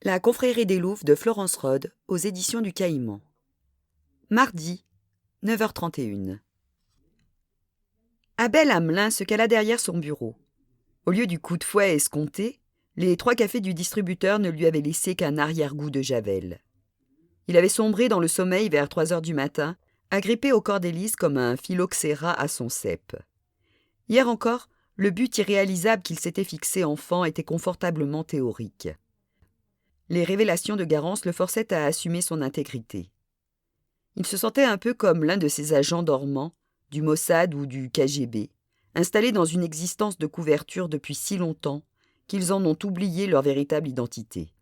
La confrérie des Louves de Florence Rhodes aux éditions du Caïman. Mardi, 9h31. Abel Hamelin se cala derrière son bureau. Au lieu du coup de fouet escompté, les 3 cafés du distributeur ne lui avaient laissé qu'un arrière-goût de javel. Il avait sombré dans le sommeil vers 3 heures du matin, agrippé au corps d'Élise comme un phylloxéra à son cep. Hier encore, le but irréalisable qu'il s'était fixé enfant était confortablement théorique. Les révélations de Garance le forçaient à assumer son intégrité. Il se sentait un peu comme l'un de ces agents dormants, du Mossad ou du KGB, installés dans une existence de couverture depuis si longtemps qu'ils en ont oublié leur véritable identité.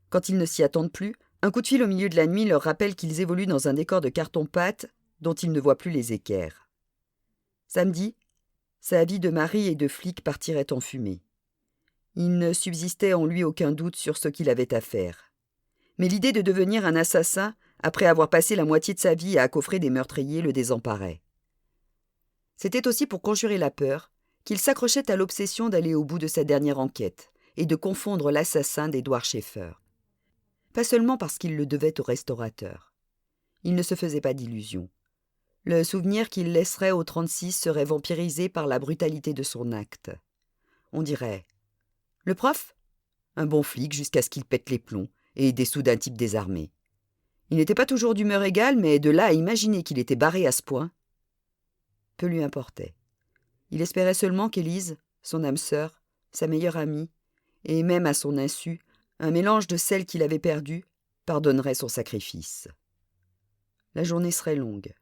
Quand ils ne s'y attendent plus, un coup de fil au milieu de la nuit leur rappelle qu'ils évoluent dans un décor de carton-pâte dont ils ne voient plus les équerres. Samedi, sa vie de mari et de flic partirait en fumée. Il ne subsistait en lui aucun doute sur ce qu'il avait à faire. Mais l'idée de devenir un assassin, après avoir passé la moitié de sa vie à coffrer des meurtriers, le désemparait. C'était aussi pour conjurer la peur qu'il s'accrochait à l'obsession d'aller au bout de sa dernière enquête et de confondre l'assassin d'Edward Schaeffer. Pas seulement parce qu'il le devait au restaurateur. Il ne se faisait pas d'illusions. Le souvenir qu'il laisserait au 36 serait vampirisé par la brutalité de son acte. On dirait « Le prof ? Un bon flic jusqu'à ce qu'il pète les plombs et dessous d'un type désarmé. Il n'était pas toujours d'humeur égale, mais de là à imaginer qu'il était barré à ce point. » Peu lui importait. Il espérait seulement qu'Élise, son âme sœur, sa meilleure amie, et même à son insu, un mélange de celle qu'il avait perdue, pardonnerait son sacrifice. La journée serait longue.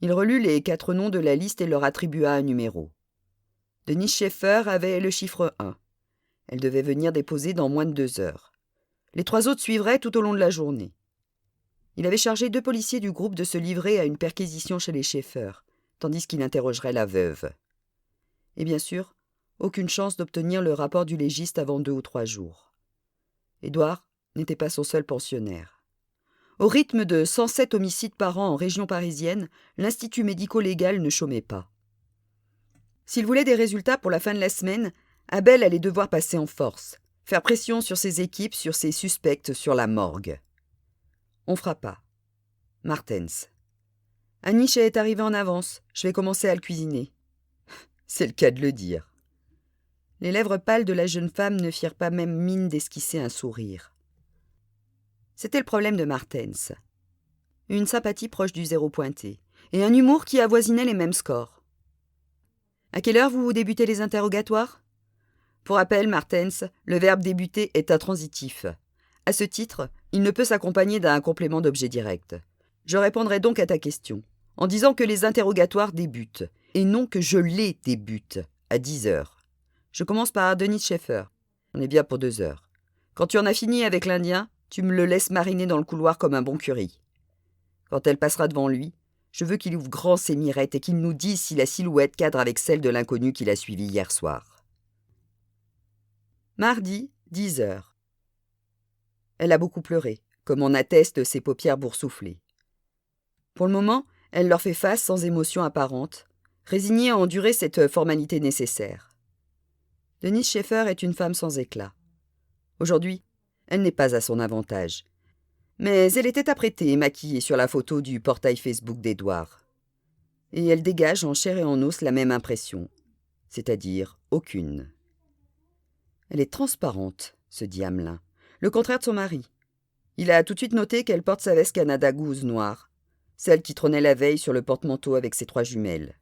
Il relut les 4 noms de la liste et leur attribua un numéro. Denise Schaeffer avait le chiffre 1. Elle devait venir déposer dans moins de 2 heures. Les 3 autres suivraient tout au long de la journée. Il avait chargé 2 policiers du groupe de se livrer à une perquisition chez les Schaeffer, tandis qu'il interrogerait la veuve. Et bien sûr, aucune chance d'obtenir le rapport du légiste avant 2 ou 3 jours. Édouard n'était pas son seul pensionnaire. Au rythme de 107 homicides par an en région parisienne, l'Institut médico-légal ne chômait pas. S'il voulait des résultats pour la fin de la semaine, Abel allait devoir passer en force, faire pression sur ses équipes, sur ses suspects, sur la morgue. On frappa. Martens. Aniche est arrivée en avance, je vais commencer à le cuisiner. C'est le cas de le dire. Les lèvres pâles de la jeune femme ne firent pas même mine d'esquisser un sourire. C'était le problème de Martens. Une sympathie proche du zéro pointé, et un humour qui avoisinait les mêmes scores. À quelle heure vous débutez les interrogatoires ? Pour rappel, Martens, le verbe débuter est intransitif. À ce titre, il ne peut s'accompagner d'un complément d'objet direct. Je répondrai donc à ta question, en disant que les interrogatoires débutent, et non que je les débute, à 10 heures. Je commence par Denise Schaeffer. On est bien pour 2 heures. Quand tu en as fini avec l'Indien, tu me le laisses mariner dans le couloir comme un bon curry. Quand elle passera devant lui, je veux qu'il ouvre grand ses mirettes et qu'il nous dise si la silhouette cadre avec celle de l'inconnu qu'il a suivi hier soir. Mardi, 10 heures. Elle a beaucoup pleuré, comme en attestent ses paupières boursouflées. Pour le moment, elle leur fait face sans émotion apparente, résignée à endurer cette formalité nécessaire. Denise Schaeffer est une femme sans éclat. Aujourd'hui, elle n'est pas à son avantage. Mais elle était apprêtée et maquillée sur la photo du portail Facebook d'Edouard. Et elle dégage en chair et en os la même impression, c'est-à-dire aucune. Elle est transparente, se dit Hamelin, le contraire de son mari. Il a tout de suite noté qu'elle porte sa veste Canada Goose noire, celle qui trônait la veille sur le porte-manteau avec ses 3 jumelles.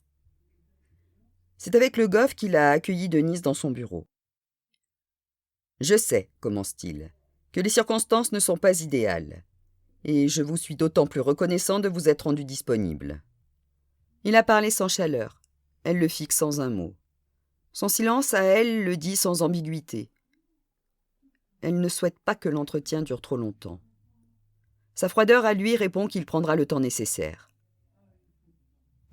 C'est avec le Goff qu'il a accueilli Denise dans son bureau. « Je sais, commence-t-il, que les circonstances ne sont pas idéales, et je vous suis d'autant plus reconnaissant de vous être rendu disponible. » Il a parlé sans chaleur, elle le fixe sans un mot. Son silence à elle le dit sans ambiguïté. Elle ne souhaite pas que l'entretien dure trop longtemps. Sa froideur à lui répond qu'il prendra le temps nécessaire.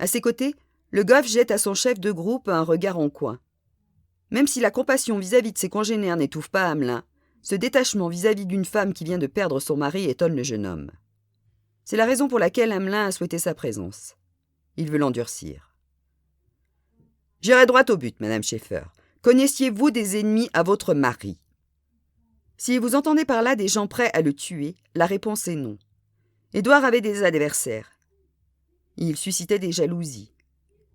À ses côtés, le Goff jette à son chef de groupe un regard en coin. Même si la compassion vis-à-vis de ses congénères n'étouffe pas Hamelin, ce détachement vis-à-vis d'une femme qui vient de perdre son mari étonne le jeune homme. C'est la raison pour laquelle Hamelin a souhaité sa présence. Il veut l'endurcir. « J'irai droit au but, Madame Schaeffer. Connaissiez-vous des ennemis à votre mari ?» Si vous entendez par là des gens prêts à le tuer, la réponse est non. Édouard avait des adversaires. Il suscitait des jalousies.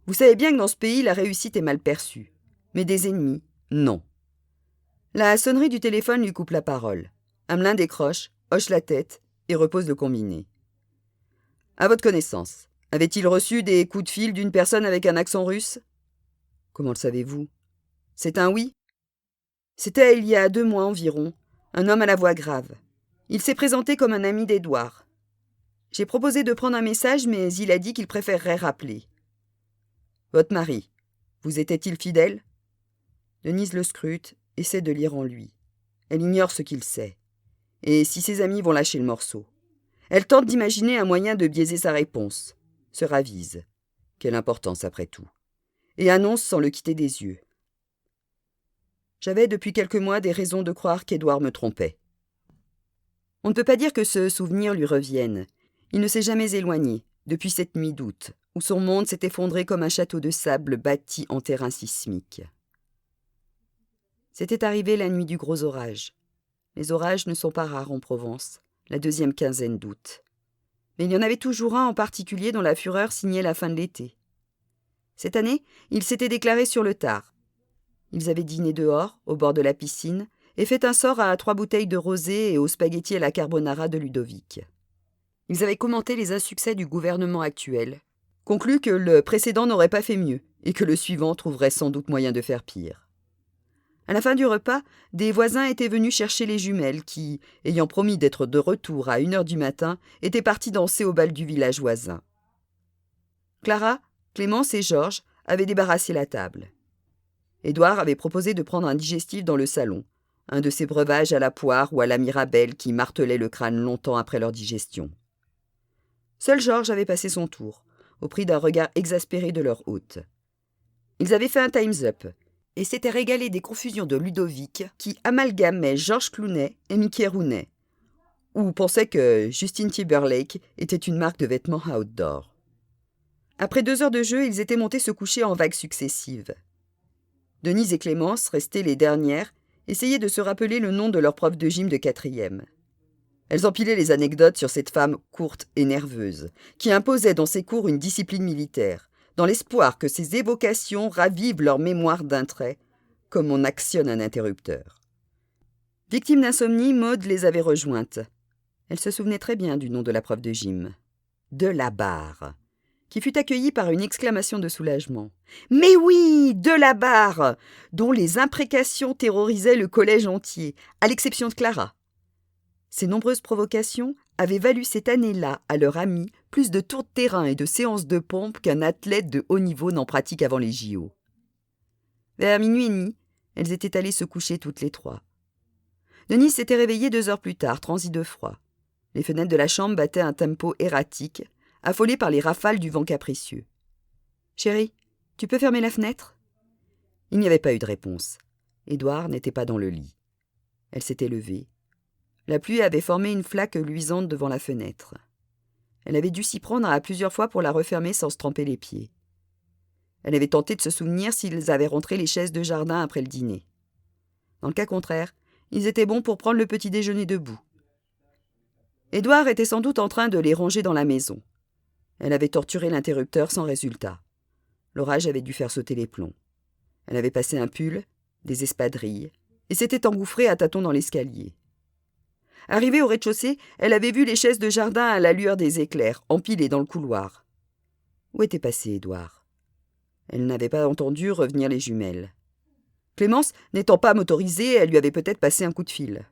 Vous savez bien que dans ce pays, la réussite est mal perçue. Mais des ennemis, non. La sonnerie du téléphone lui coupe la parole. Hamelin décroche, hoche la tête et repose le combiné. À votre connaissance, avait-il reçu des coups de fil d'une personne avec un accent russe ? Comment le savez-vous ? C'est un oui ? C'était il y a 2 mois environ, un homme à la voix grave. Il s'est présenté comme un ami d'Édouard. J'ai proposé de prendre un message, mais il a dit qu'il préférerait rappeler. Votre mari, vous était-il fidèle ? Denise le scrute, essaie de lire en lui. Elle ignore ce qu'il sait. Et si ses amis vont lâcher le morceau ? Elle tente d'imaginer un moyen de biaiser sa réponse. Se ravise. Quelle importance après tout. Et annonce sans le quitter des yeux. J'avais depuis quelques mois des raisons de croire qu'Édouard me trompait. On ne peut pas dire que ce souvenir lui revienne. Il ne s'est jamais éloigné, depuis cette nuit d'août, où son monde s'est effondré comme un château de sable bâti en terrain sismique. C'était arrivé la nuit du gros orage. Les orages ne sont pas rares en Provence, la 2e quinzaine d'août. Mais il y en avait toujours un en particulier dont la fureur signait la fin de l'été. Cette année, il s'était déclaré sur le tard. Ils avaient dîné dehors, au bord de la piscine, et fait un sort à 3 bouteilles de rosé et aux spaghettis à la carbonara de Ludovic. Ils avaient commenté les insuccès du gouvernement actuel, conclu que le précédent n'aurait pas fait mieux et que le suivant trouverait sans doute moyen de faire pire. À la fin du repas, des voisins étaient venus chercher les jumelles qui, ayant promis d'être de retour à 1h du matin, étaient partis danser au bal du village voisin. Clara, Clémence et Georges avaient débarrassé la table. Édouard avait proposé de prendre un digestif dans le salon, un de ces breuvages à la poire ou à la mirabelle qui martelaient le crâne longtemps après leur digestion. Seul Georges avait passé son tour, au prix d'un regard exaspéré de leur hôte. Ils avaient fait un Time's Up, et s'étaient régalés des confusions de Ludovic qui amalgamait Georges Clooney et Mickey Rooney, ou pensait que Justin Timberlake était une marque de vêtements outdoor. Après 2 heures de jeu, ils étaient montés se coucher en vagues successives. Denise et Clémence, restées les dernières, essayaient de se rappeler le nom de leur prof de gym de 4e. Elles empilaient les anecdotes sur cette femme courte et nerveuse, qui imposait dans ses cours une discipline militaire, dans l'espoir que ces évocations ravivent leur mémoire d'un trait, comme on actionne un interrupteur. Victime d'insomnie, Maude les avait rejointes. Elle se souvenait très bien du nom de la prof de gym. Delabarre, qui fut accueillie par une exclamation de soulagement. « Mais oui, Delabarre !» dont les imprécations terrorisaient le collège entier, à l'exception de Clara. Ces nombreuses provocations avaient valu cette année-là à leur amie plus de tours de terrain et de séances de pompe qu'un athlète de haut niveau n'en pratique avant les JO. Vers 00h30, elles étaient allées se coucher toutes les 3. Denise s'était réveillée 2 heures plus tard, transie de froid. Les fenêtres de la chambre battaient un tempo erratique, affolées par les rafales du vent capricieux. « Chérie, tu peux fermer la fenêtre ?» Il n'y avait pas eu de réponse. Édouard n'était pas dans le lit. Elle s'était levée. La pluie avait formé une flaque luisante devant la fenêtre. Elle avait dû s'y prendre à plusieurs fois pour la refermer sans se tremper les pieds. Elle avait tenté de se souvenir s'ils avaient rentré les chaises de jardin après le dîner. Dans le cas contraire, ils étaient bons pour prendre le petit déjeuner debout. Édouard était sans doute en train de les ranger dans la maison. Elle avait torturé l'interrupteur sans résultat. L'orage avait dû faire sauter les plombs. Elle avait passé un pull, des espadrilles, et s'était engouffrée à tâtons dans l'escalier. Arrivée au rez-de-chaussée, elle avait vu les chaises de jardin à la lueur des éclairs, empilées dans le couloir. Où était passé Édouard ? Elle n'avait pas entendu revenir les jumelles. Clémence, n'étant pas motorisée, elle lui avait peut-être passé un coup de fil.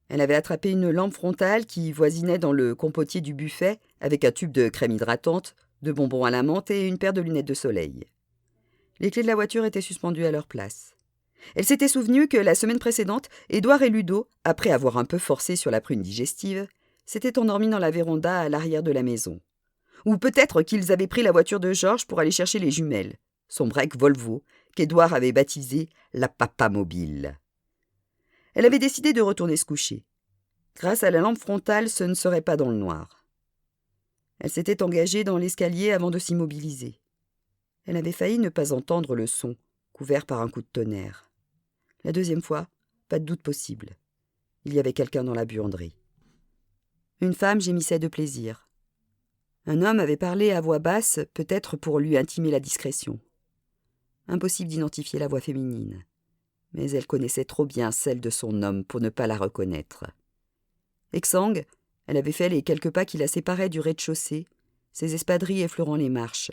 Elle avait attrapé une lampe frontale qui voisinait dans le compotier du buffet avec un tube de crème hydratante, de bonbons à la menthe et une paire de lunettes de soleil. Les clés de la voiture étaient suspendues à leur place. Elle s'était souvenue que la semaine précédente, Édouard et Ludo, après avoir un peu forcé sur la prune digestive, s'étaient endormis dans la véranda à l'arrière de la maison. Ou peut-être qu'ils avaient pris la voiture de Georges pour aller chercher les jumelles, son break Volvo, qu'Édouard avait baptisé la Papa Mobile. Elle avait décidé de retourner se coucher. Grâce à la lampe frontale, ce ne serait pas dans le noir. Elle s'était engagée dans l'escalier avant de s'immobiliser. Elle avait failli ne pas entendre le son, couvert par un coup de tonnerre. La 2e fois, Pas de doute possible. Il y avait quelqu'un dans la buanderie. Une femme gémissait de plaisir. Un homme avait parlé à voix basse, peut-être pour lui intimer la discrétion. Impossible d'identifier la voix féminine. Mais elle connaissait trop bien celle de son homme pour ne pas la reconnaître. Exsangue, elle avait fait les quelques pas qui la séparaient du rez-de-chaussée, ses espadrilles effleurant les marches.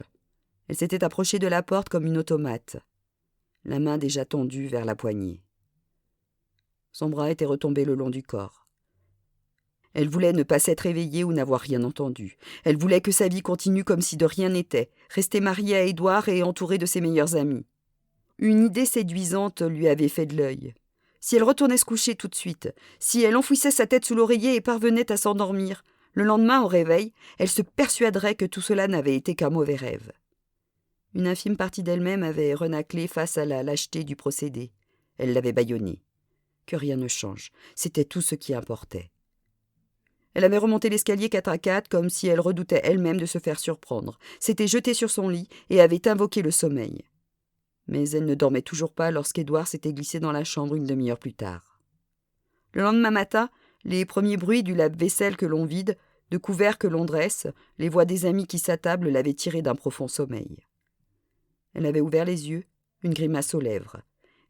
Elle s'était approchée de la porte comme une automate, la main déjà tendue vers la poignée. Son bras était retombé le long du corps. Elle voulait ne pas s'être éveillée ou n'avoir rien entendu. Elle voulait que sa vie continue comme si de rien n'était, rester mariée à Édouard et entourée de ses meilleurs amis. Une idée séduisante lui avait fait de l'œil. Si elle retournait se coucher tout de suite, si elle enfouissait sa tête sous l'oreiller et parvenait à s'endormir, le lendemain, au réveil, elle se persuaderait que tout cela n'avait été qu'un mauvais rêve. Une infime partie d'elle-même avait renâclé face à la lâcheté du procédé. Elle l'avait bâillonné. Que rien ne change, c'était tout ce qui importait. Elle avait remonté l'escalier 4 à 4 comme si elle redoutait elle-même de se faire surprendre, s'était jetée sur son lit et avait invoqué le sommeil. Mais elle ne dormait toujours pas lorsqu'Édouard s'était glissé dans la chambre une demi-heure plus tard. Le lendemain matin, les premiers bruits du lave-vaisselle que l'on vide, de couverts que l'on dresse, les voix des amis qui s'attablent l'avaient tirée d'un profond sommeil. Elle avait ouvert les yeux, une grimace aux lèvres.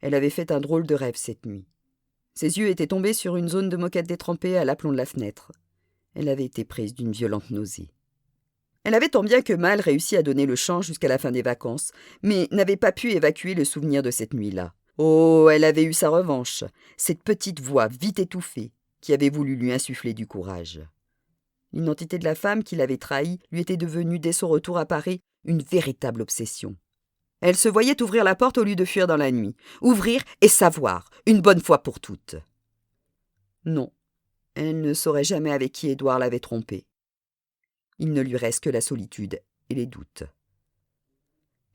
Elle avait fait un drôle de rêve cette nuit. Ses yeux étaient tombés sur une zone de moquette détrempée à l'aplomb de la fenêtre. Elle avait été prise d'une violente nausée. Elle avait tant bien que mal réussi à donner le champ jusqu'à la fin des vacances, mais n'avait pas pu évacuer le souvenir de cette nuit-là. Oh, elle avait eu sa revanche, cette petite voix vite étouffée, qui avait voulu lui insuffler du courage. L'identité de la femme qui l'avait trahie lui était devenue, dès son retour à Paris, une véritable obsession. Elle se voyait ouvrir la porte au lieu de fuir dans la nuit. Ouvrir et savoir, une bonne fois pour toutes. Non, elle ne saurait jamais avec qui Édouard l'avait trompée. Il ne lui reste que la solitude et les doutes.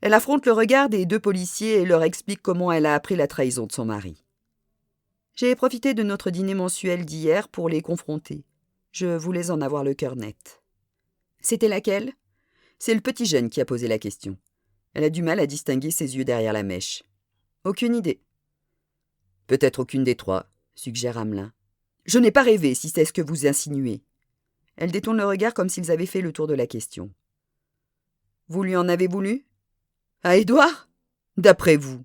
Elle affronte le regard des 2 policiers et leur explique comment elle a appris la trahison de son mari. J'ai profité de notre dîner mensuel d'hier pour les confronter. Je voulais en avoir le cœur net. C'était laquelle ? C'est le petit jeune qui a posé la question. Elle a du mal à distinguer ses yeux derrière la mèche. Aucune idée. Peut-être aucune des 3, suggère Hamelin. Je n'ai pas rêvé, si c'est ce que vous insinuez. Elle détourne le regard comme s'ils avaient fait le tour de la question. Vous lui en avez voulu ? À Édouard ? D'après vous.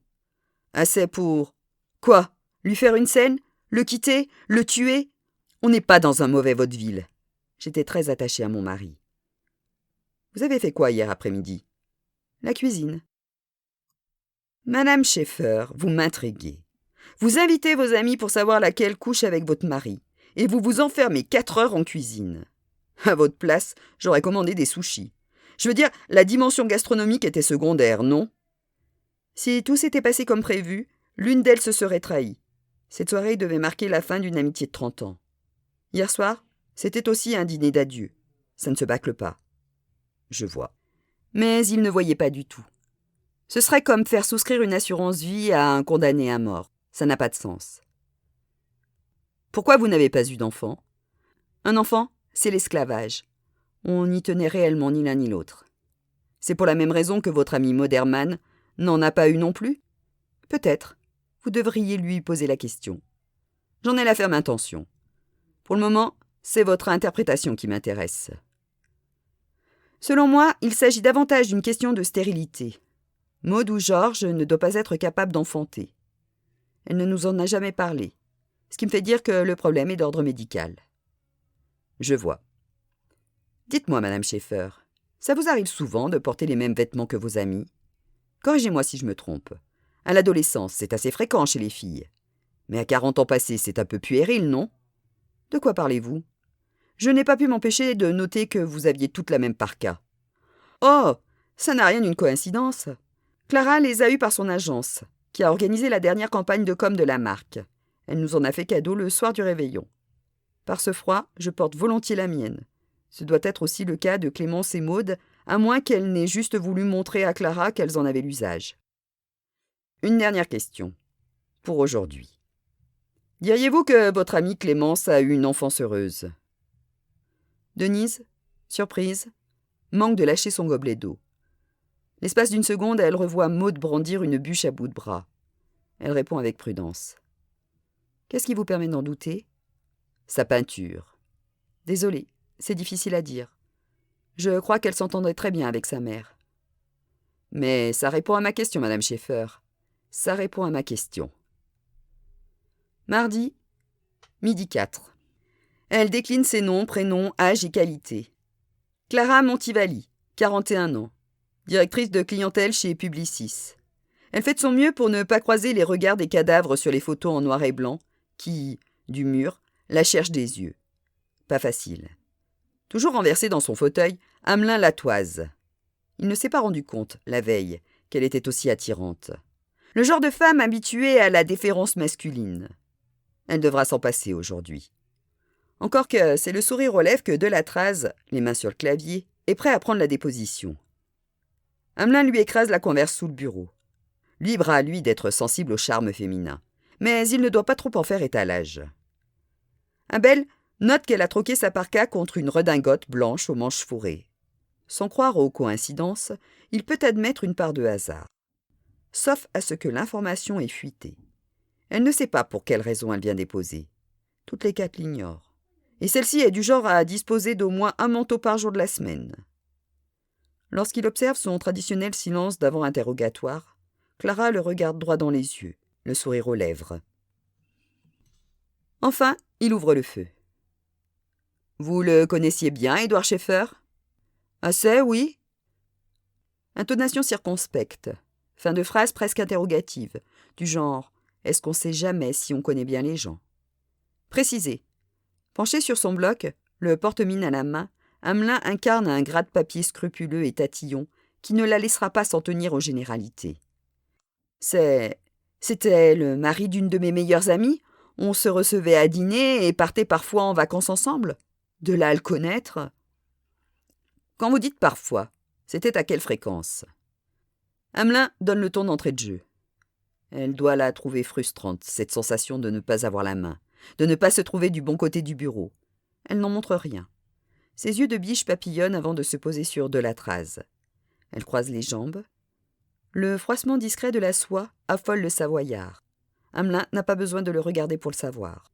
Assez pour... Quoi ? Lui faire une scène ? Le quitter ? Le tuer ? On n'est pas dans un mauvais vaudeville. J'étais très attachée à mon mari. Vous avez fait quoi hier après-midi ? La cuisine. Madame Schaeffer, vous m'intriguez. Vous invitez vos amis pour savoir laquelle couche avec votre mari, et vous vous enfermez 4 heures en cuisine. À votre place, j'aurais commandé des sushis. Je veux dire, la dimension gastronomique était secondaire, non ? Si tout s'était passé comme prévu, l'une d'elles se serait trahie. Cette soirée devait marquer la fin d'une amitié de 30 ans. Hier soir, c'était aussi un dîner d'adieu. Ça ne se bâcle pas. Je vois. Mais il ne voyait pas du tout. Ce serait comme faire souscrire une assurance vie à un condamné à mort. Ça n'a pas de sens. Pourquoi vous n'avez pas eu d'enfant ? Un enfant, c'est l'esclavage. On n'y tenait réellement ni l'un ni l'autre. C'est pour la même raison que votre ami Moderman n'en a pas eu non plus ? Peut-être. Vous devriez lui poser la question. J'en ai la ferme intention. Pour le moment, c'est votre interprétation qui m'intéresse. Selon moi, il s'agit davantage d'une question de stérilité. Maud ou Georges ne doit pas être capable d'enfanter. Elle ne nous en a jamais parlé, ce qui me fait dire que le problème est d'ordre médical. Je vois. Dites-moi, Madame Schaeffer, ça vous arrive souvent de porter les mêmes vêtements que vos amis ? Corrigez-moi si je me trompe. À l'adolescence, c'est assez fréquent chez les filles. Mais à 40 ans passés, c'est un peu puéril, non ? De quoi parlez-vous ? Je n'ai pas pu m'empêcher de noter que vous aviez toutes la même parka. Oh, ça n'a rien d'une coïncidence. Clara les a eus par son agence, qui a organisé la dernière campagne de com de la marque. Elle nous en a fait cadeau le soir du réveillon. Par ce froid, je porte volontiers la mienne. Ce doit être aussi le cas de Clémence et Maude, à moins qu'elles n'aient juste voulu montrer à Clara qu'elles en avaient l'usage. Une dernière question, pour aujourd'hui. Diriez-vous que votre amie Clémence a eu une enfance heureuse ? Denise, surprise, manque de lâcher son gobelet d'eau. L'espace d'une seconde, elle revoit Maude brandir une bûche à bout de bras. Elle répond avec prudence. Qu'est-ce qui vous permet d'en douter ? Sa peinture. Désolé, c'est difficile à dire. Je crois qu'elle s'entendrait très bien avec sa mère. Mais ça répond à ma question, Madame Schaeffer. Ça répond à ma question. Mardi, 12h04. Elle décline ses noms, prénoms, âge et qualités. Clara Montivalli, 41 ans, directrice de clientèle chez Publicis. Elle fait de son mieux pour ne pas croiser les regards des cadavres sur les photos en noir et blanc qui, du mur, la cherchent des yeux. Pas facile. Toujours renversée dans son fauteuil, Hamelin la toise. Il ne s'est pas rendu compte, la veille, qu'elle était aussi attirante. Le genre de femme habituée à la déférence masculine. Elle devra s'en passer aujourd'hui. Encore que c'est le sourire aux lèvres que Delatraz, les mains sur le clavier, est prêt à prendre la déposition. Hamelin lui écrase la converse sous le bureau. Libre à lui d'être sensible au charme féminin. Mais il ne doit pas trop en faire étalage. Abel note qu'elle a troqué sa parka contre une redingote blanche aux manches fourrées. Sans croire aux coïncidences, il peut admettre une part de hasard. Sauf à ce que l'information est fuitée. Elle ne sait pas pour quelle raison elle vient déposer. Toutes les quatre l'ignorent. Et celle-ci est du genre à disposer d'au moins un manteau par jour de la semaine. Lorsqu'il observe son traditionnel silence d'avant-interrogatoire, Clara le regarde droit dans les yeux, le sourire aux lèvres. Enfin, il ouvre le feu. « Vous le connaissiez bien, Édouard Schaeffer ?»« Assez, oui. » Intonation circonspecte. Fin de phrase presque interrogative, du genre « Est-ce qu'on sait jamais si on connaît bien les gens ?» Précisé. Penché sur son bloc, le porte-mine à la main, Hamelin incarne un gratte-papier scrupuleux et tatillon qui ne la laissera pas s'en tenir aux généralités. C'était le mari d'une de mes meilleures amies. On se recevait à dîner et partait parfois en vacances ensemble. De là à le connaître. Quand vous dites parfois, c'était à quelle fréquence ? Hamelin donne le ton d'entrée de jeu. Elle doit la trouver frustrante, cette sensation de ne pas avoir la main, de ne pas se trouver du bon côté du bureau. Elle n'en montre rien. Ses yeux de biche papillonnent avant de se poser sur Delatraz. Elle croise les jambes. Le froissement discret de la soie affole le Savoyard. Hamelin n'a pas besoin de le regarder pour le savoir.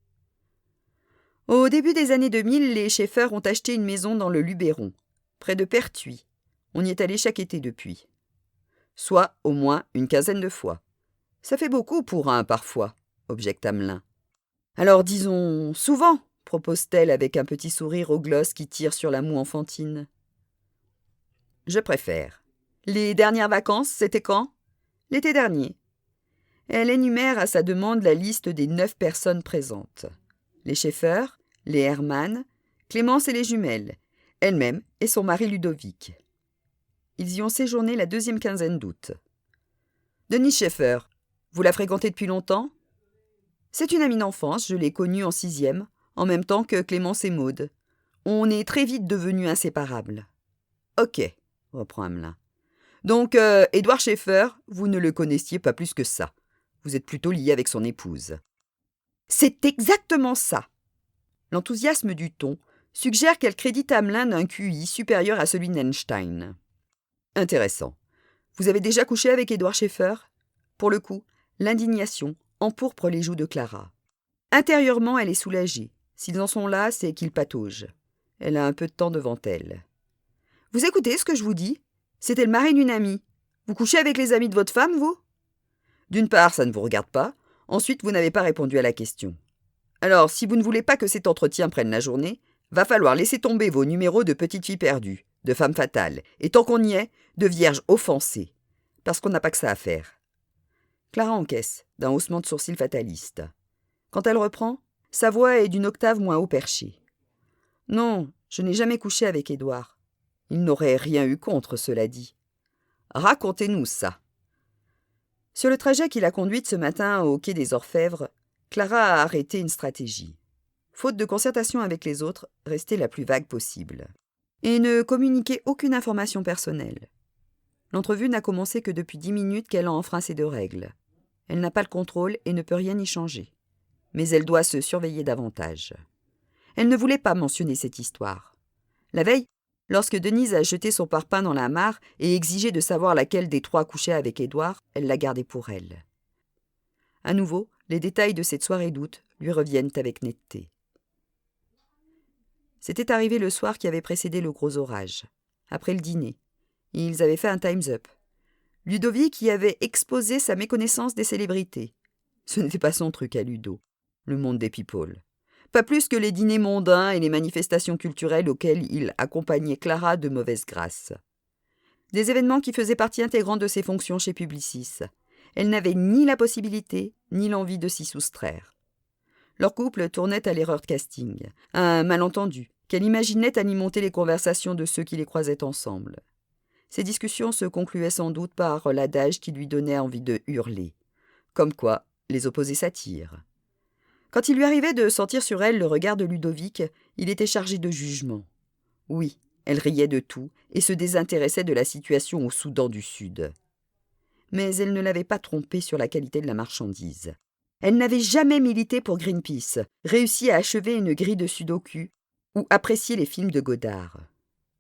Au début des années 2000, les Schaeffer ont acheté une maison dans le Luberon, près de Pertuis. On y est allé chaque été depuis. Soit au moins une quinzaine de fois. Ça fait beaucoup pour un parfois, objecte Hamelin. Alors disons souvent, propose-t-elle avec un petit sourire au gloss qui tire sur la moue enfantine. Je préfère. Les dernières vacances, c'était quand ? L'été dernier. Elle énumère à sa demande la liste des 9 personnes présentes. Les Schaeffer, les Hermann, Clémence et les jumelles, elle-même et son mari Ludovic. Ils y ont séjourné la 2e quinzaine d'août. Denise Schaeffer, vous la fréquentez depuis longtemps ? C'est une amie d'enfance, je l'ai connue en 6e, en même temps que Clémence et Maude. On est très vite devenus inséparables. Ok, reprend Hamelin. Donc, Édouard Schaeffer, vous ne le connaissiez pas plus que ça. Vous êtes plutôt lié avec son épouse. C'est exactement ça. L'enthousiasme du ton suggère qu'elle crédite Hamelin d'un QI supérieur à celui d'Einstein. Intéressant. Vous avez déjà couché avec Édouard Schaeffer ? Pour le coup, l'indignation empourpre les joues de Clara. Intérieurement, elle est soulagée. S'ils en sont là, c'est qu'ils pataugent. Elle a un peu de temps devant elle. Vous écoutez ce que je vous dis ? C'était le mari d'une amie. Vous couchez avec les amis de votre femme, vous ? D'une part, ça ne vous regarde pas. Ensuite, vous n'avez pas répondu à la question. Alors, si vous ne voulez pas que cet entretien prenne la journée, va falloir laisser tomber vos numéros de petites filles perdues, de femmes fatales, et tant qu'on y est, de vierges offensées. Parce qu'on n'a pas que ça à faire. Clara encaisse, d'un haussement de sourcils fataliste. Quand elle reprend, sa voix est d'une octave moins haut perchée. Non, je n'ai jamais couché avec Édouard. Il n'aurait rien eu contre, cela dit. Racontez-nous ça. Sur le trajet qui l'a conduite ce matin au quai des Orfèvres, Clara a arrêté une stratégie. Faute de concertation avec les autres, rester la plus vague possible. Et ne communiquer aucune information personnelle. L'entrevue n'a commencé que depuis 10 minutes qu'elle a enfreint ces 2 règles. Elle n'a pas le contrôle et ne peut rien y changer. Mais elle doit se surveiller davantage. Elle ne voulait pas mentionner cette histoire. La veille, lorsque Denise a jeté son parpaing dans la mare et exigé de savoir laquelle des 3 couchait avec Édouard, elle l'a gardé pour elle. À nouveau, les détails de cette soirée d'août lui reviennent avec netteté. C'était arrivé le soir qui avait précédé le gros orage. Après le dîner, ils avaient fait un Time's Up. Ludovic y avait exposé sa méconnaissance des célébrités. Ce n'était pas son truc à Ludo, le monde des people. Pas plus que les dîners mondains et les manifestations culturelles auxquelles il accompagnait Clara de mauvaise grâce. Des événements qui faisaient partie intégrante de ses fonctions chez Publicis. Elle n'avait ni la possibilité, ni l'envie de s'y soustraire. Leur couple tournait à l'erreur de casting, un malentendu, qu'elle imaginait alimenter les conversations de ceux qui les croisaient ensemble. Ces discussions se concluaient sans doute par l'adage qui lui donnait envie de hurler. Comme quoi, les opposés s'attirent. Quand il lui arrivait de sentir sur elle le regard de Ludovic, il était chargé de jugement. Oui, elle riait de tout et se désintéressait de la situation au Soudan du Sud. Mais elle ne l'avait pas trompé sur la qualité de la marchandise. Elle n'avait jamais milité pour Greenpeace, réussi à achever une grille de sudoku ou apprécié les films de Godard.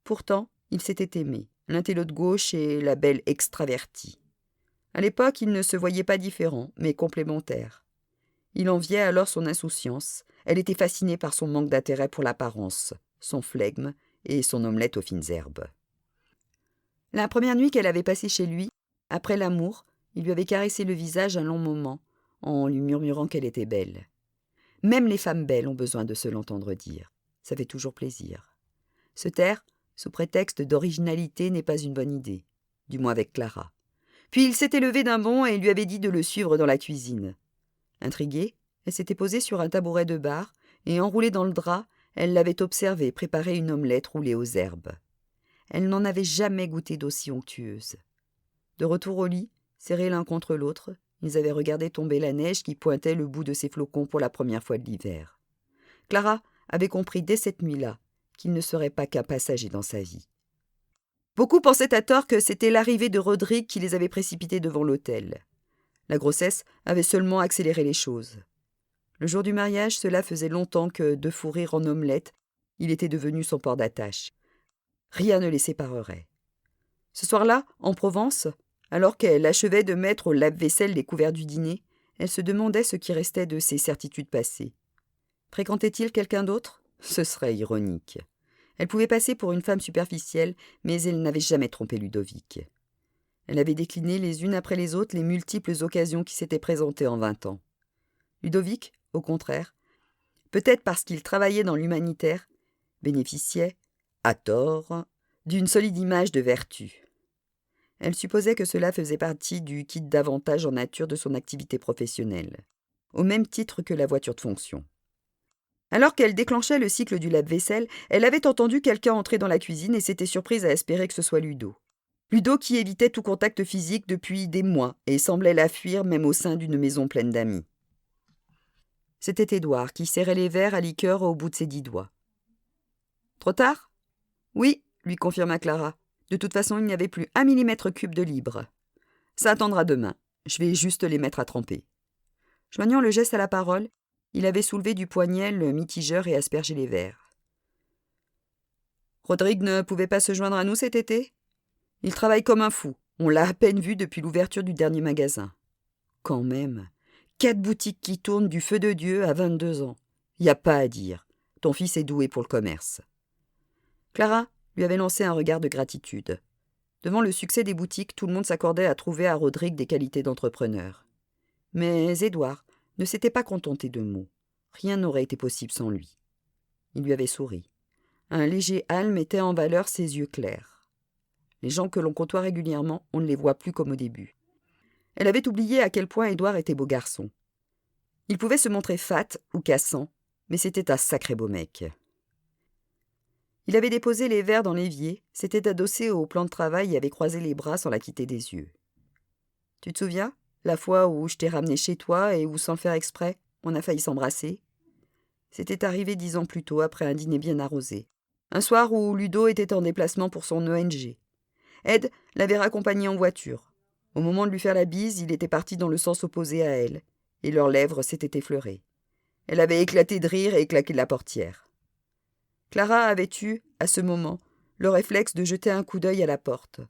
Pourtant, ils s'étaient aimés, l'intello de gauche et la belle extravertie. À l'époque, ils ne se voyaient pas différents, mais complémentaires. Il enviait alors son insouciance. Elle était fascinée par son manque d'intérêt pour l'apparence, son flegme et son omelette aux fines herbes. La première nuit qu'elle avait passée chez lui, après l'amour, il lui avait caressé le visage un long moment, en lui murmurant qu'elle était belle. Même les femmes belles ont besoin de se l'entendre dire. Ça fait toujours plaisir. Se taire, sous prétexte d'originalité, n'est pas une bonne idée, du moins avec Clara. Puis il s'était levé d'un bond et lui avait dit de le suivre dans la cuisine. Intriguée, elle s'était posée sur un tabouret de bar et, enroulée dans le drap, elle l'avait observé préparer une omelette roulée aux herbes. Elle n'en avait jamais goûté d'aussi onctueuse. De retour au lit, serrés l'un contre l'autre, ils avaient regardé tomber la neige qui pointait le bout de ses flocons pour la première fois de l'hiver. Clara avait compris dès cette nuit-là qu'il ne serait pas qu'un passager dans sa vie. Beaucoup pensaient à tort que c'était l'arrivée de Rodrigue qui les avait précipités devant l'autel. La grossesse avait seulement accéléré les choses. Le jour du mariage, cela faisait longtemps que, de fou rire en omelette, il était devenu son port d'attache. Rien ne les séparerait. Ce soir-là, en Provence, alors qu'elle achevait de mettre au lave-vaisselle les couverts du dîner, elle se demandait ce qui restait de ses certitudes passées. Fréquentait-il quelqu'un d'autre ? Ce serait ironique. Elle pouvait passer pour une femme superficielle, mais elle n'avait jamais trompé Ludovic. Elle avait décliné les unes après les autres les multiples occasions qui s'étaient présentées en 20 ans. Ludovic, au contraire, peut-être parce qu'il travaillait dans l'humanitaire, bénéficiait, à tort, d'une solide image de vertu. Elle supposait que cela faisait partie du kit d'avantages en nature de son activité professionnelle, au même titre que la voiture de fonction. Alors qu'elle déclenchait le cycle du lave-vaisselle, elle avait entendu quelqu'un entrer dans la cuisine et s'était surprise à espérer que ce soit Ludo. Ludo qui évitait tout contact physique depuis des mois et semblait la fuir même au sein d'une maison pleine d'amis. C'était Édouard qui serrait les verres à liqueur au bout de ses 10 doigts. « Trop tard ?»« Oui, » lui confirma Clara. « De toute façon, il n'y avait plus 1 mm³ de libre. Ça attendra demain. Je vais juste les mettre à tremper. » Joignant le geste à la parole, il avait soulevé du poignet le mitigeur et aspergé les verres. « Rodrigue ne pouvait pas se joindre à nous cet été ? Il travaille comme un fou. On l'a à peine vu depuis l'ouverture du dernier magasin. Quand même, 4 boutiques qui tournent du feu de Dieu à 22 ans. Y a pas à dire. Ton fils est doué pour le commerce. » Clara lui avait lancé un regard de gratitude. Devant le succès des boutiques, tout le monde s'accordait à trouver à Rodrigue des qualités d'entrepreneur. Mais Édouard ne s'était pas contenté de mots. Rien n'aurait été possible sans lui. Il lui avait souri. Un léger hâle mettait en valeur ses yeux clairs. Les gens que l'on côtoie régulièrement, on ne les voit plus comme au début. Elle avait oublié à quel point Édouard était beau garçon. Il pouvait se montrer fat ou cassant, mais c'était un sacré beau mec. Il avait déposé les verres dans l'évier, s'était adossé au plan de travail et avait croisé les bras sans la quitter des yeux. « Tu te souviens, la fois où je t'ai ramené chez toi et où, sans le faire exprès, on a failli s'embrasser ? C'était arrivé 10 ans plus tôt, après un dîner bien arrosé. Un soir où Ludo était en déplacement pour son ONG. Ed l'avait raccompagné en voiture. Au moment de lui faire la bise, il était parti dans le sens opposé à elle, et leurs lèvres s'étaient effleurées. Elle avait éclaté de rire et claqué de la portière. Clara avait eu, à ce moment, le réflexe de jeter un coup d'œil à la porte.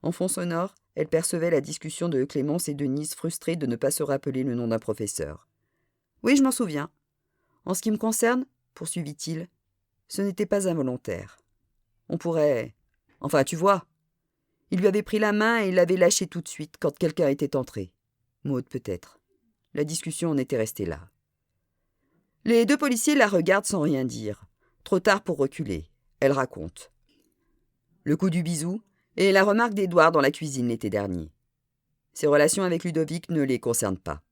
En fond sonore, elle percevait la discussion de Clémence et Denise frustrées de ne pas se rappeler le nom d'un professeur. « Oui, je m'en souviens. En ce qui me concerne, poursuivit-il, ce n'était pas involontaire. On pourrait... Enfin, tu vois. Il lui avait pris la main et l'avait lâchée tout de suite quand quelqu'un était entré. Maud peut-être. La discussion en était restée là. Les 2 policiers la regardent sans rien dire. Trop tard pour reculer. Elle raconte. Le coup du bisou et la remarque d'Édouard dans la cuisine l'été dernier. Ses relations avec Ludovic ne les concernent pas.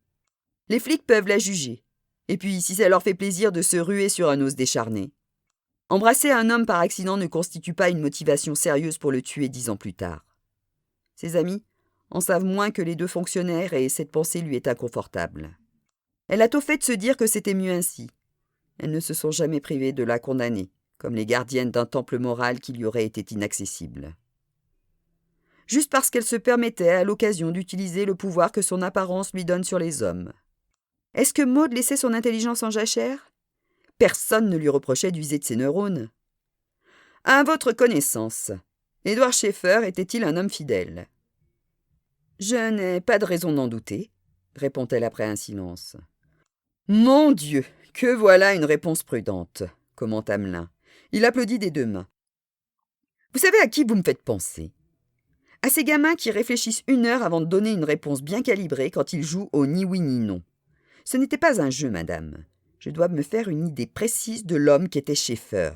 Les flics peuvent la juger. Et puis, si ça leur fait plaisir de se ruer sur un os décharné. Embrasser un homme par accident ne constitue pas une motivation sérieuse pour le tuer 10 ans plus tard. Ses amis en savent moins que les 2 fonctionnaires et cette pensée lui est inconfortable. Elle a tôt fait de se dire que c'était mieux ainsi. Elles ne se sont jamais privées de la condamner, comme les gardiennes d'un temple moral qui lui aurait été inaccessible. Juste parce qu'elle se permettait à l'occasion d'utiliser le pouvoir que son apparence lui donne sur les hommes. Est-ce que Maud laissait son intelligence en jachère ? Personne ne lui reprochait d'user de ses neurones. À votre connaissance, Édouard Schaeffer était-il un homme fidèle ? Je n'ai pas de raison d'en douter, répond-elle après un silence. Mon Dieu, que voilà une réponse prudente, commente Hamelin. Il applaudit des 2 mains. Vous savez à qui vous me faites penser ? À ces gamins qui réfléchissent 1 heure avant de donner une réponse bien calibrée quand ils jouent au ni oui ni non. Ce n'était pas un jeu, madame. Je dois me faire une idée précise de l'homme qu'était Schaeffer,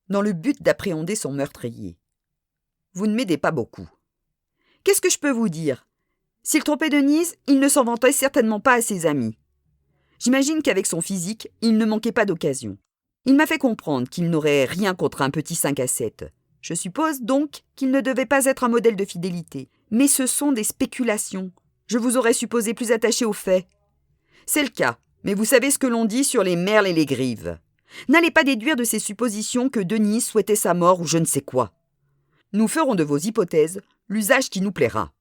dans le but d'appréhender son meurtrier. Vous ne m'aidez pas beaucoup. Qu'est-ce que je peux vous dire ? S'il trompait Denise, il ne s'en vantait certainement pas à ses amis. J'imagine qu'avec son physique, il ne manquait pas d'occasion. Il m'a fait comprendre qu'il n'aurait rien contre un petit 5 à 7. Je suppose donc qu'il ne devait pas être un modèle de fidélité. Mais ce sont des spéculations. Je vous aurais supposé plus attaché aux faits. C'est le cas, mais vous savez ce que l'on dit sur les merles et les grives. N'allez pas déduire de ces suppositions que Denise souhaitait sa mort ou je ne sais quoi. Nous ferons de vos hypothèses l'usage qui nous plaira.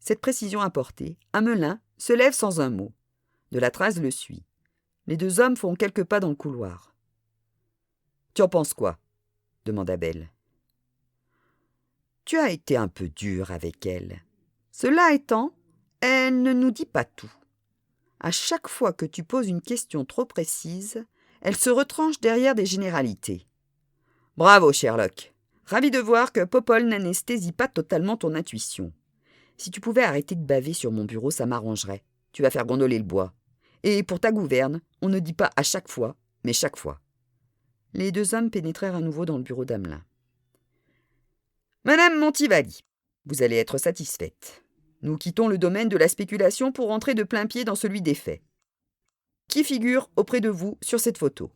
Cette précision apportée, Hamelin se lève sans un mot. Delatraz le suit. Les 2 hommes font quelques pas dans le couloir. « Tu en penses quoi ?» demanda Belle. « Tu as été un peu dur avec elle. Cela étant, elle ne nous dit pas tout. À chaque fois que tu poses une question trop précise, elle se retranche derrière des généralités. Bravo, Sherlock. Ravi de voir que Popol n'anesthésie pas totalement ton intuition. Si tu pouvais arrêter de baver sur mon bureau, ça m'arrangerait. Tu vas faire gondoler le bois. Et pour ta gouverne, on ne dit pas à chaque fois, mais chaque fois. » Les 2 hommes pénétrèrent à nouveau dans le bureau d'Hamelin. « Madame Montivali, vous allez être satisfaite. Nous quittons le domaine de la spéculation pour entrer de plein pied dans celui des faits. Qui figure auprès de vous sur cette photo ?»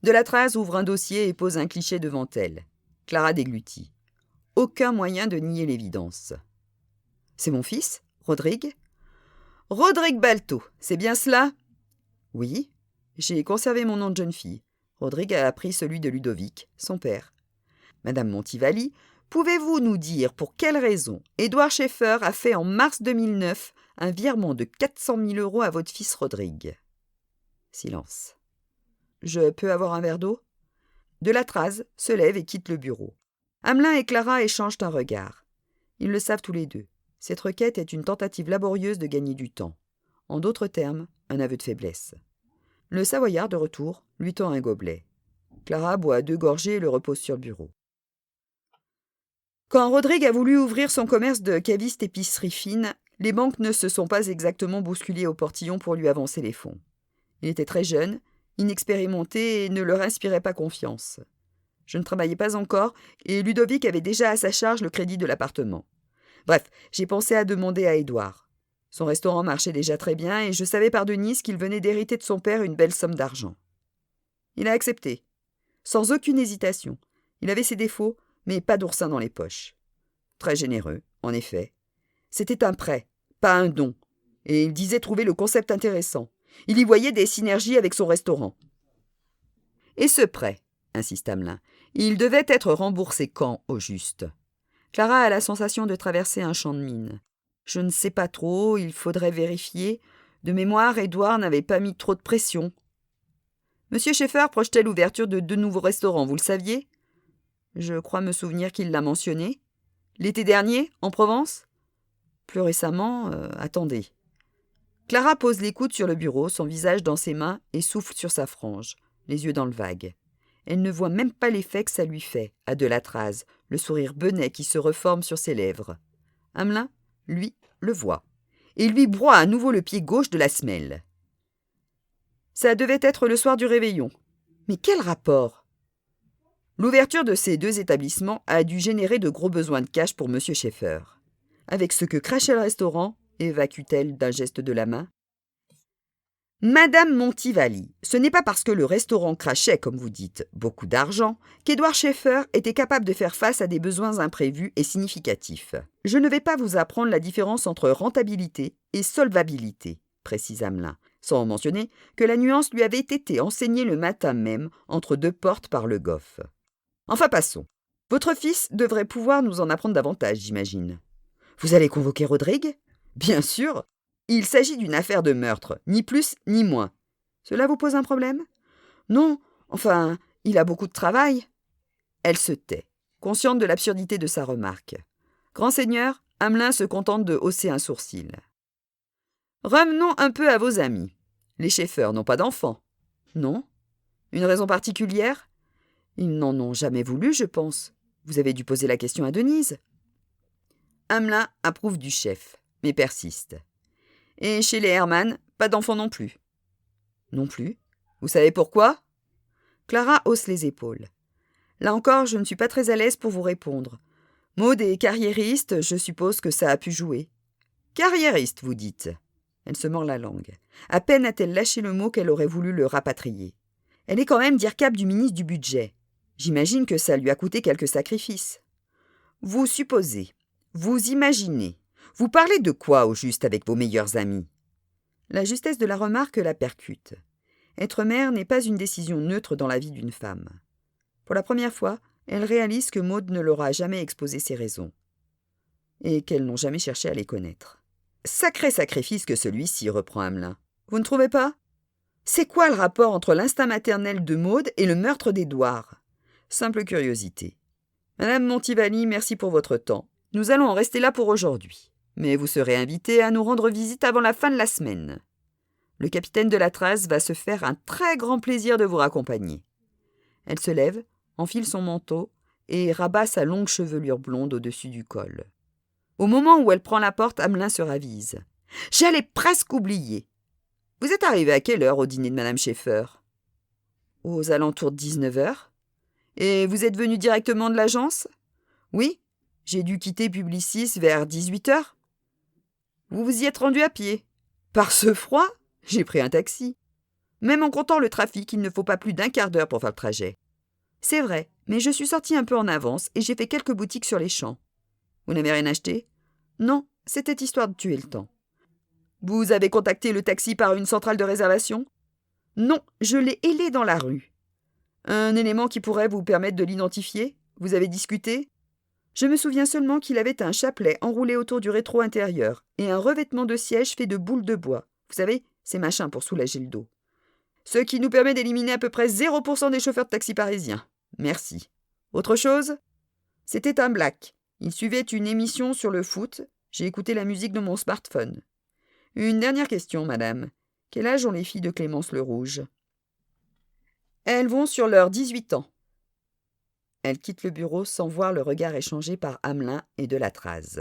Delatraz ouvre un dossier et pose un cliché devant elle. Clara déglutit. Aucun moyen de nier l'évidence. « C'est mon fils, Rodrigue ?»« Rodrigue Balto, c'est bien cela ?»« Oui, j'ai conservé mon nom de jeune fille. Rodrigue a appris celui de Ludovic, son père. Madame Montivali, pouvez-vous nous dire pour quelle raison Édouard Schaeffer a fait en mars 2009 un virement de 400 000 € à votre fils Rodrigue ?» Silence. « Je peux avoir un verre d'eau ?» Delatraz se lève et quitte le bureau. Hamelin et Clara échangent un regard. Ils le savent tous les 2. Cette requête est une tentative laborieuse de gagner du temps. En d'autres termes, un aveu de faiblesse. Le Savoyard, de retour, lui tend un gobelet. Clara boit 2 gorgées et le repose sur le bureau. Quand Rodrigue a voulu ouvrir son commerce de caviste épicerie fine, les banques ne se sont pas exactement bousculées au portillon pour lui avancer les fonds. Il était très jeune, inexpérimenté et ne leur inspirait pas confiance. Je ne travaillais pas encore et Ludovic avait déjà à sa charge le crédit de l'appartement. Bref, j'ai pensé à demander à Édouard. Son restaurant marchait déjà très bien et je savais par Denise qu'il venait d'hériter de son père une belle somme d'argent. Il a accepté, sans aucune hésitation. Il avait ses défauts, mais pas d'oursin dans les poches. Très généreux, en effet. C'était un prêt, pas un don, et il disait trouver le concept intéressant. Il y voyait des synergies avec son restaurant. Et ce prêt, insiste Hamelin, il devait être remboursé quand, au juste ? Clara a la sensation de traverser un champ de mine. Je ne sais pas trop, il faudrait vérifier. De mémoire, Édouard n'avait pas mis trop de pression. Monsieur Schaeffer projetait l'ouverture de 2 nouveaux restaurants, vous le saviez ? Je crois me souvenir qu'il l'a mentionné. L'été dernier, en Provence ? Plus récemment, attendez. Clara pose les coudes sur le bureau, son visage dans ses mains et souffle sur sa frange, les yeux dans le vague. Elle ne voit même pas l'effet que ça lui fait, à de la Thrace, le sourire benêt qui se reforme sur ses lèvres. Hamelin, lui, le voit, et lui broie à nouveau le pied gauche de la semelle. Ça devait être le soir du réveillon. Mais quel rapport? L'ouverture de ces deux établissements a dû générer de gros besoins de cash pour M. Schaeffer. Avec ce que crachait le restaurant, évacue-t-elle d'un geste de la main. Madame Montivalli, ce n'est pas parce que le restaurant crachait, comme vous dites, beaucoup d'argent, qu'Édouard Schaeffer était capable de faire face à des besoins imprévus et significatifs. Je ne vais pas vous apprendre la différence entre rentabilité et solvabilité, précise Hamelin, sans mentionner que la nuance lui avait été enseignée le matin même entre deux portes par Le Goff. Enfin, passons. Votre fils devrait pouvoir nous en apprendre davantage, j'imagine. Vous allez convoquer Rodrigue? Bien sûr. Il s'agit d'une affaire de meurtre, ni plus ni moins. Cela vous pose un problème? Non, enfin, il a beaucoup de travail. Elle se tait, consciente de l'absurdité de sa remarque. Grand seigneur, Hamelin se contente de hausser un sourcil. Revenons un peu à vos amis. Les Schaeffer n'ont pas d'enfants. Non? Une raison particulière? Ils n'en ont jamais voulu, je pense. Vous avez dû poser la question à Denise. Hamelin approuve du chef, mais persiste. Et chez les Hermann, pas d'enfants non plus. Non plus? Vous savez pourquoi? Clara hausse les épaules. Là encore, je ne suis pas très à l'aise pour vous répondre. Maud est carriériste, je suppose que ça a pu jouer. Carriériste, vous dites? Elle se mord la langue. À peine a-t-elle lâché le mot qu'elle aurait voulu le rapatrier. Elle est quand même DIRCAP du ministre du Budget. J'imagine que ça lui a coûté quelques sacrifices. Vous supposez, vous imaginez. Vous parlez de quoi, au juste, avec vos meilleurs amis? La justesse de la remarque la percute. Être mère n'est pas une décision neutre dans la vie d'une femme. Pour la première fois, elle réalise que Maud ne leur a jamais exposé ses raisons. Et qu'elles n'ont jamais cherché à les connaître. Sacré sacrifice que celui-ci, reprend Hamelin. Vous ne trouvez pas? C'est quoi le rapport entre l'instinct maternel de Maud et le meurtre d'Édouard? Simple curiosité. Madame Montivalli, merci pour votre temps. Nous allons en rester là pour aujourd'hui. Mais vous serez invitée à nous rendre visite avant la fin de la semaine. Le capitaine de la Thrace va se faire un très grand plaisir de vous raccompagner. Elle se lève, enfile son manteau et rabat sa longue chevelure blonde au-dessus du col. Au moment où elle prend la porte, Hamelin se ravise. « J'allais presque oublier. Vous êtes arrivé à quelle heure au dîner de Madame Schaeffer ?»« Aux alentours de 19h. Et vous êtes venu directement de l'agence ?»« Oui, j'ai dû quitter Publicis vers 18h. »« Vous vous y êtes rendu à pied ?»« Par ce froid, j'ai pris un taxi. Même en comptant le trafic, il ne faut pas plus d'un quart d'heure pour faire le trajet. »« C'est vrai, mais je suis sortie un peu en avance et j'ai fait quelques boutiques sur les champs. »« Vous n'avez rien acheté ?»« Non, c'était histoire de tuer le temps. »« Vous avez contacté le taxi par une centrale de réservation ?»« Non, je l'ai hélé dans la rue. »« Un élément qui pourrait vous permettre de l'identifier ? Vous avez discuté ? » Je me souviens seulement qu'il avait un chapelet enroulé autour du rétro intérieur et un revêtement de siège fait de boules de bois. Vous savez, ces machins pour soulager le dos. Ce qui nous permet d'éliminer à peu près 0% des chauffeurs de taxi parisiens. Merci. Autre chose ? C'était un black. Il suivait une émission sur le foot. J'ai écouté la musique de mon smartphone. Une dernière question, madame. Quel âge ont les filles de Clémence le Rouge ? Elles vont sur leurs 18 ans. Elle quitte le bureau sans voir le regard échangé par Hamelin et de la Thrace.